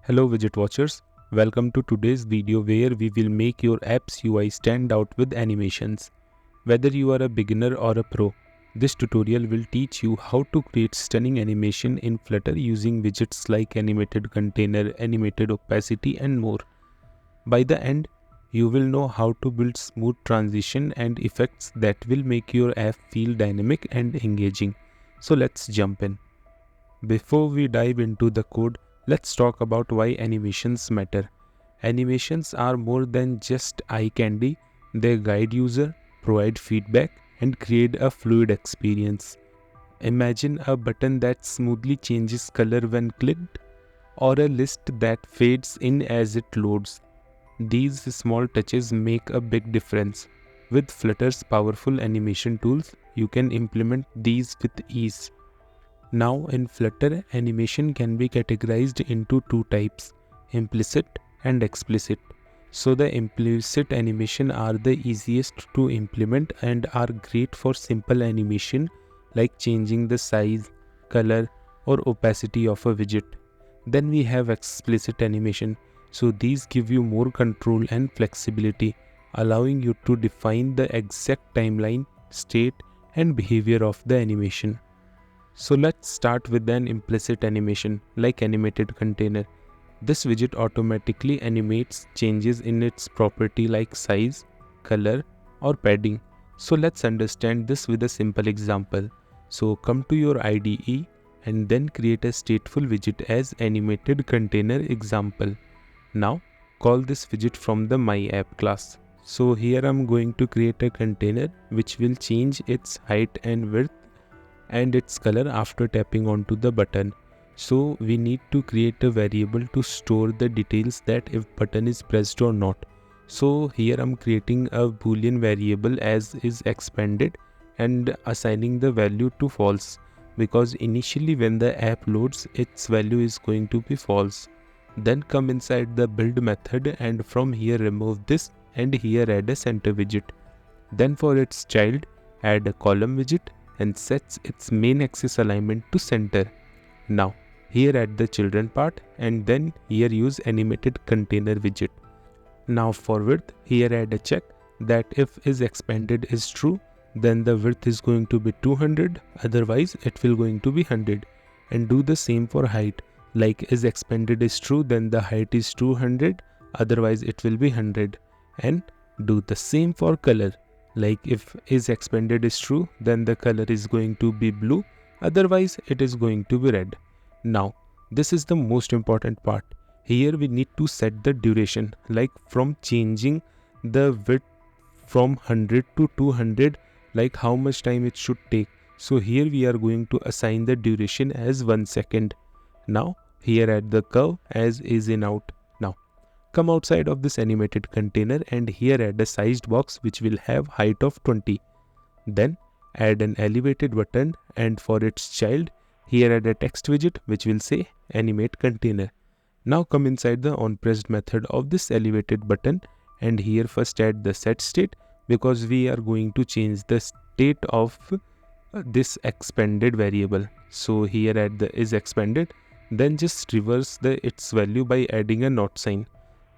Hello widget watchers, welcome to today's video where we will make your app's UI stand out with animations. Whether you are a beginner or a pro, this tutorial will teach you how to create stunning animation in Flutter using widgets like animated container, animated opacity and more. By the end, you will know how to build smooth transition and effects that will make your app feel dynamic and engaging. So let's jump in. Before we dive into the code, let's talk about why animations matter. Animations are more than just eye candy, they guide user, provide feedback, and create a fluid experience. Imagine a button that smoothly changes color when clicked, or a list that fades in as it loads. These small touches make a big difference. With Flutter's powerful animation tools, you can implement these with ease. Now in Flutter, animation can be categorized into two types, implicit and explicit. So the implicit animation are the easiest to implement and are great for simple animation like changing the size, color or opacity of a widget. Then we have explicit animation. So these give you more control and flexibility, allowing you to define the exact timeline, state and behavior of the animation. So let's start with an implicit animation like animated container. This widget automatically animates changes in its property like size, color or padding. So let's understand this with a simple example. So come to your IDE and then create a stateful widget as animated container example. Now call this widget from the myApp class. So here I'm going to create a container which will change its height and width and its color after tapping onto the button. So we need to create a variable to store the details that if button is pressed or not. So here I'm creating a boolean variable as is expanded and assigning the value to false, because initially when the app loads its value is going to be false. Then come inside the build method and from here remove this and here add a center widget. Then for its child add a column widget and sets its main axis alignment to center. Now here add the children part and then here use animated container widget. Now for width, here add a check that if is expanded is true, then the width is going to be 200, otherwise it will going to be 100. And do the same for height, like is expanded is true, then the height is 200, otherwise it will be 100. And do the same for color. Like if is expanded is true, then the color is going to be blue, otherwise it is going to be red. Now, this is the most important part. Here we need to set the duration, like from changing the width from 100 to 200, like how much time it should take. So here we are going to assign the duration as 1 second. Now, here add the curve as is in out. Come outside of this animated container and here add a sized box which will have height of 20. Then add an elevated button and for its child, here add a text widget which will say animate container. Now come inside the onPressed method of this elevated button and here first add the set state, because we are going to change the state of this expanded variable. So here add the is expanded, then just reverse its value by adding a not sign.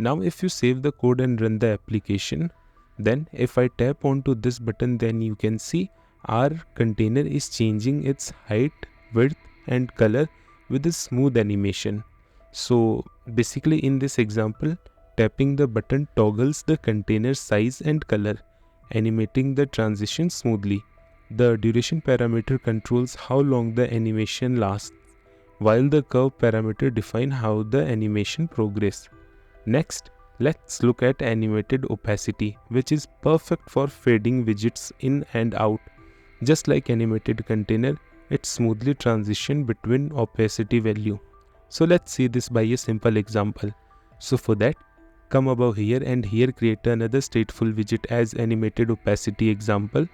Now if you save the code and run the application, then if I tap onto this button, then you can see our container is changing its height, width and color with a smooth animation. So basically in this example, tapping the button toggles the container size and color, animating the transition smoothly. The duration parameter controls how long the animation lasts, while the curve parameter defines how the animation progresses. Next, let's look at animated opacity, which is perfect for fading widgets in and out. Just like animated container, it smoothly transitions between opacity value. So let's see this by a simple example. So for that, come above here and here create another stateful widget as animated opacity example.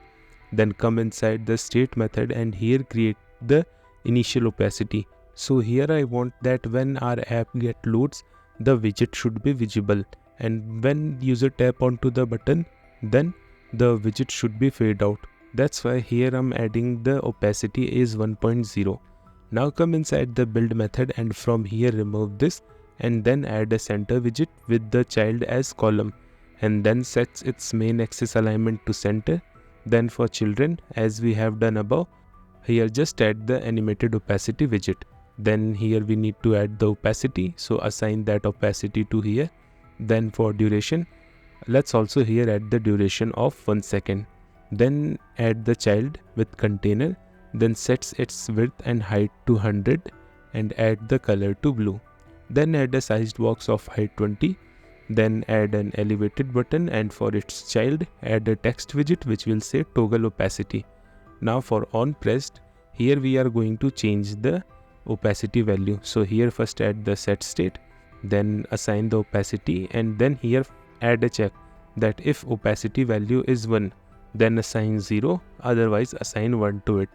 Then come inside the state method and here create the initial opacity. So here I want that when our app get loads, the widget should be visible, and when user tap onto the button, then the widget should be fade out. That's why here I'm adding the opacity is 1.0. Now come inside the build method and from here remove this and then add a center widget with the child as column, and then sets its main axis alignment to center. Then for children, as we have done above, here just add the animated opacity widget. Then here we need to add the opacity, so assign that opacity to here. Then for duration, let's also here add the duration of 1 second. Then add the child with container, then sets its width and height to 100 and add the color to blue. Then add a sized box of height 20. Then add an elevated button, and for its child add a text widget which will say toggle opacity. Now for on pressed, here we are going to change the opacity value. So here first add the set state, then assign the opacity, and then here add a check that if opacity value is 1, then assign 0, otherwise assign 1 to it.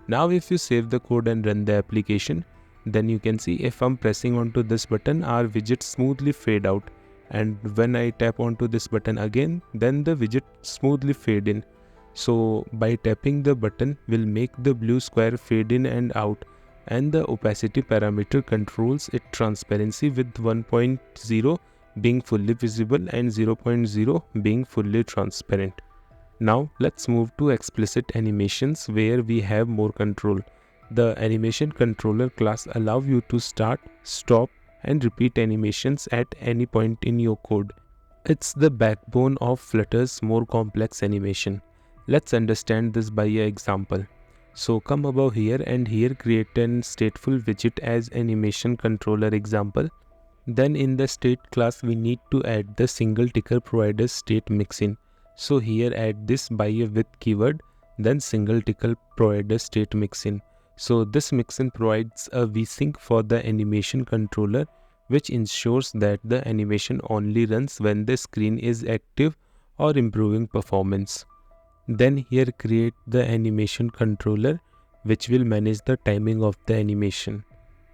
Now if you save the code and run the application, then you can see if I'm pressing onto this button, our widget smoothly fade out, and when I tap onto this button again, then the widget smoothly fade in. So by tapping the button will make the blue square fade in and out, and the opacity parameter controls its transparency with 1.0 being fully visible and 0.0 being fully transparent. Now let's move to explicit animations where we have more control. The animation controller class allows you to start, stop, and repeat animations at any point in your code. It's the backbone of Flutter's more complex animation. Let's understand this by an example. So come above here and here create an stateful widget as animation controller example. Then in the state class we need to add the single ticker provider state mixin. So here add this by a with keyword, then single ticker provider state mixin. So this mixin provides a vsync for the animation controller, which ensures that the animation only runs when the screen is active or improving performance. Then here create the animation controller which will manage the timing of the animation.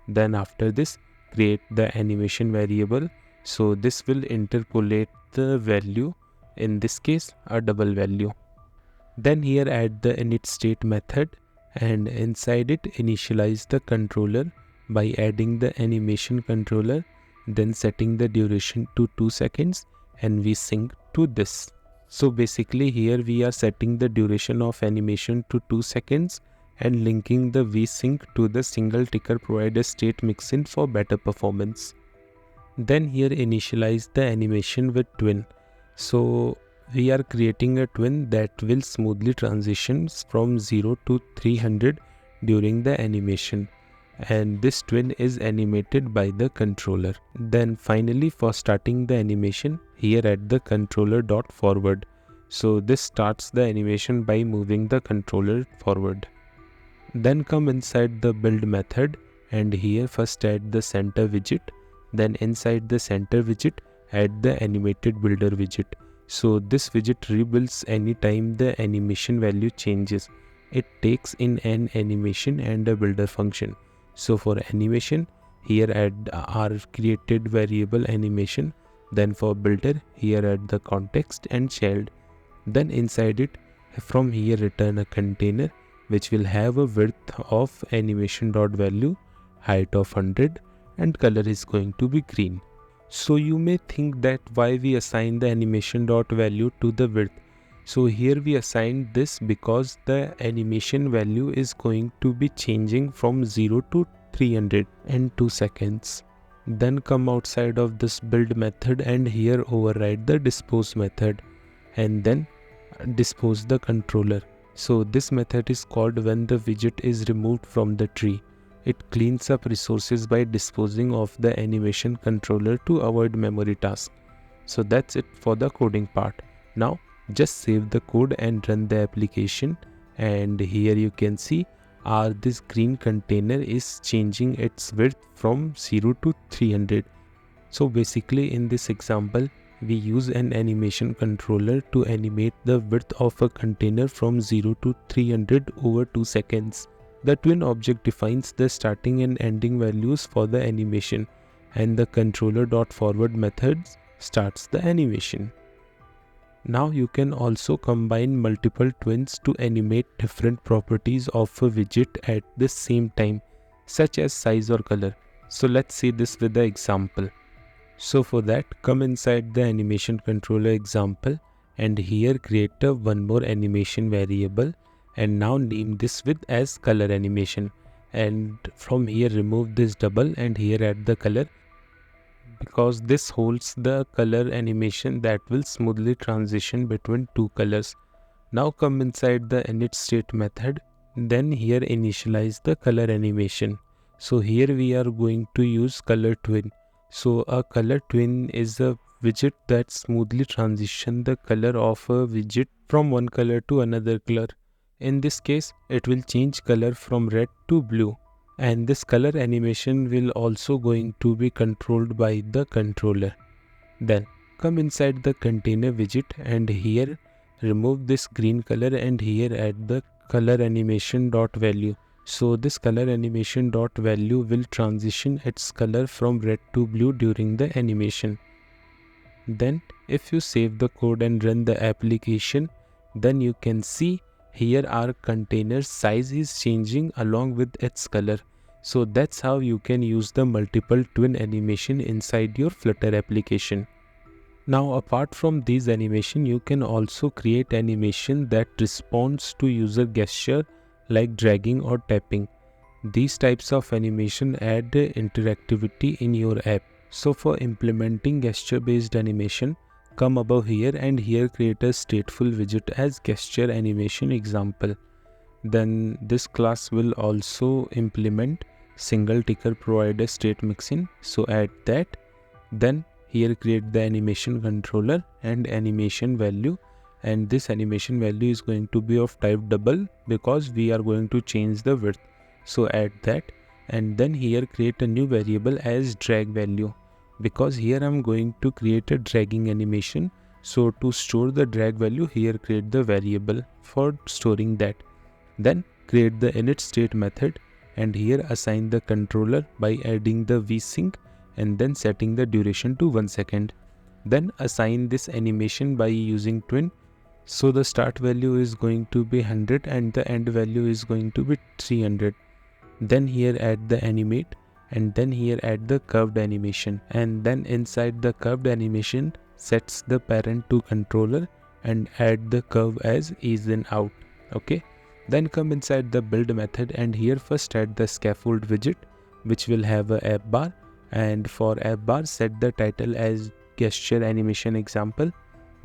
Then after this create the animation variable, so this will interpolate the value, in this case a double value. Then here add the init state method, and inside it initialize the controller by adding the animation controller, then setting the duration to 2 seconds and we sync to this. So basically here we are setting the duration of animation to 2 seconds and linking the vsync to the single ticker provider state mixin for better performance. Then here initialize the animation with twin. So we are creating a twin that will smoothly transitions from 0 to 300 during the animation, and this twin is animated by the controller. Then finally for starting the animation, here add the controller dot forward. So this starts the animation by moving the controller forward. Then come inside the build method and here first add the center widget. Then inside the center widget add the animated builder widget. So this widget rebuilds anytime the animation value changes. It takes in an animation and a builder function. So for animation, here add our created variable animation. Then for builder, here add the context and child. Then inside it, from here return a container which will have a width of animation.value, height of 100, and color is going to be green. So you may think that why we assign the animation.value to the width. So here we assigned this because the animation value is going to be changing from 0 to 300 in 2 seconds. Then come outside of this build method and here override the dispose method and then dispose the controller. So this method is called when the widget is removed from the tree. It cleans up resources by disposing of the animation controller to avoid memory tasks. So that's it for the coding part. Now just save the code and run the application, and here you can see this green container is changing its width from 0 to 300. So basically in this example we use an animation controller to animate the width of a container from 0 to 300 over 2 seconds. The twin object defines the starting and ending values for the animation, and the controller.forward method starts the animation. Now you can also combine multiple twins to animate different properties of a widget at the same time, such as size or color. So let's see this with the example. So for that, come inside the animation controller example and here create a one more animation variable and now name this with as color animation, and from here remove this double and here add the color, because this holds the color animation that will smoothly transition between two colors. Now come inside the init state method, then here initialize the color animation. So here we are going to use color twin. So a color twin is a widget that smoothly transition the color of a widget from one color to another color. In this case, it will change color from red to blue. And this color animation will also going to be controlled by the controller. Then come inside the container widget and here remove this green color and here add the color animation dot value. So this color animation dot value will transition its color from red to blue during the animation. Then if you save the code and run the application, then you can see here our container size is changing along with its color. So that's how you can use the multiple twin animation inside your Flutter application. Now apart from these animation, you can also create animation that responds to user gesture like dragging or tapping. These types of animation add interactivity in your app. So for implementing gesture based animation, come above here and here create a stateful widget as gesture animation example. Then this class will also implement single ticker provider state mixin. So add that. Then here create the animation controller and animation value, and this animation value is going to be of type double because we are going to change the width. So add that, and then here create a new variable as drag value, because here I'm going to create a dragging animation. So to store the drag value, here create the variable for storing that. Then create the init state method and here assign the controller by adding the vsync and then setting the duration to 1 second. Then assign this animation by using twin. So the start value is going to be 100 and the end value is going to be 300. Then here add the animate and then here add the curved animation, and then inside the curved animation sets the parent to controller and add the curve as ease in out. Okay. Then come inside the build method and here first add the scaffold widget which will have a app bar, and for app bar set the title as gesture animation example.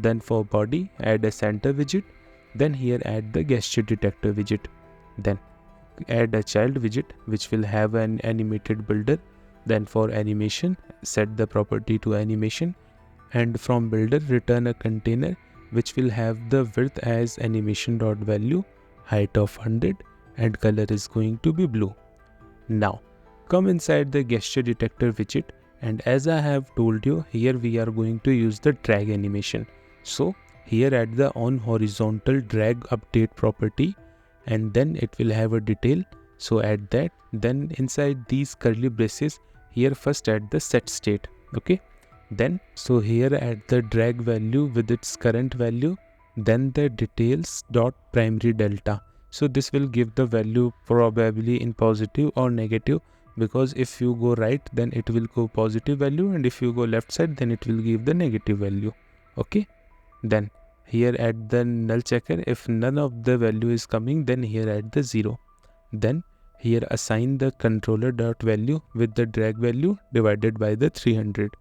Then for body add a center widget, then here add the gesture detector widget. Then add a child widget which will have an animated builder. Then for animation set the property to animation, and from builder return a container which will have the width as animation dot value, height of 100 and color is going to be blue. Now come inside the gesture detector widget, and as I have told you, here we are going to use the drag animation. So here add the on horizontal drag update property and then it will have a detail. So add that. Then inside these curly braces here first add the set state. Okay. Then so here add the drag value with its current value, then the details dot primary delta. So this will give the value probably in positive or negative, because if you go right then it will go positive value and if you go left side then it will give the negative value. Okay. Then here add the null checker. If none of the value is coming then here add the 0. Then here assign the controller dot value with the drag value divided by the 300.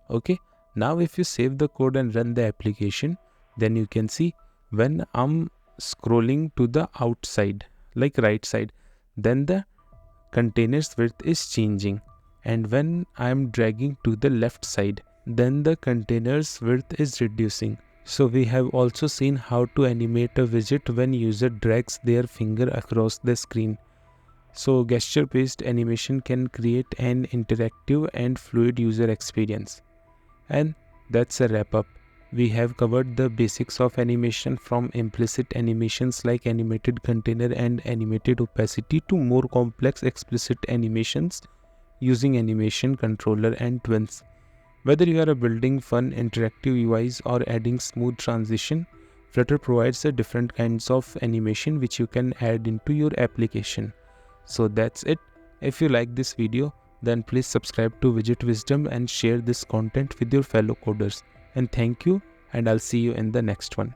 Okay. Now if you save the code and run the application, then you can see when I'm scrolling to the outside like right side, then the container's width is changing, and when I'm dragging to the left side then the container's width is reducing. So we have also seen how to animate a widget when user drags their finger across the screen. So gesture based animation can create an interactive and fluid user experience. And that's a wrap up. We have covered the basics of animation, from implicit animations like animated container and animated opacity to more complex explicit animations using animation controller and twins. Whether you are building fun interactive UIs or adding smooth transition, Flutter provides a different kinds of animation which you can add into your application. So that's it. If you like this video, then please subscribe to Widget Wisdom and share this content with your fellow coders. And thank you, and I'll see you in the next one.